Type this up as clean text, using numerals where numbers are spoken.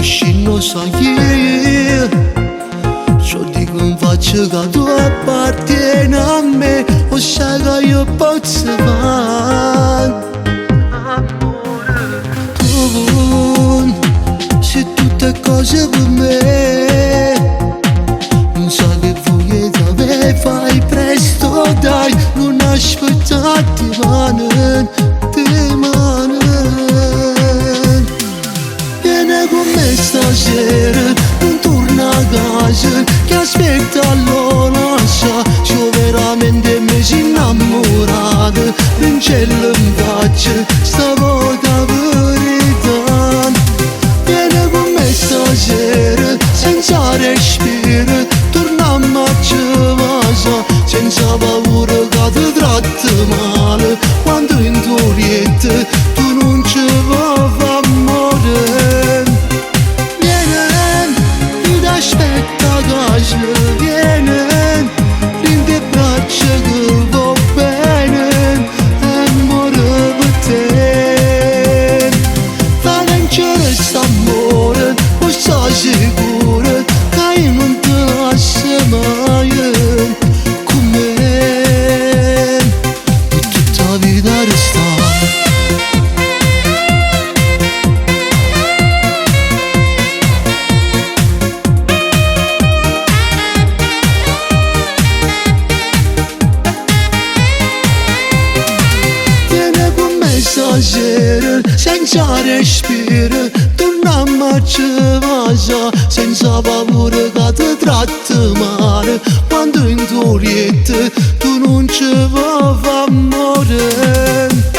și n-o să iei. Și-o dico in faccia che tu appartieni a me, o sai che io posso fare. Tu vuoi, se tutte cose per me, non so che voglio dove fai presto dai, non aspettati mani, ti mani. Vieni con me stasera, non torna a casa, che aspetta all'onascia. Io veramente mi sono innamorato, non c'è in faccia, stavolta verità. Vieni con me stasera, senza respiro, torniamo a casa, senza paura che ti tratti male. Quando in torietta tu non ci vuoi far amore. Vieni, io ti aspetto a casa, vieni, prendi le braccia che va bene, amore per te. Fai vincere st'amore, o sei sicura che io non ti lascio mai con me, per tutta la vita restare. Stasera, senza respiro, torniamo a casa, senza paura che ti tratti male. Quando in torietta tu non ci vuoi far amore.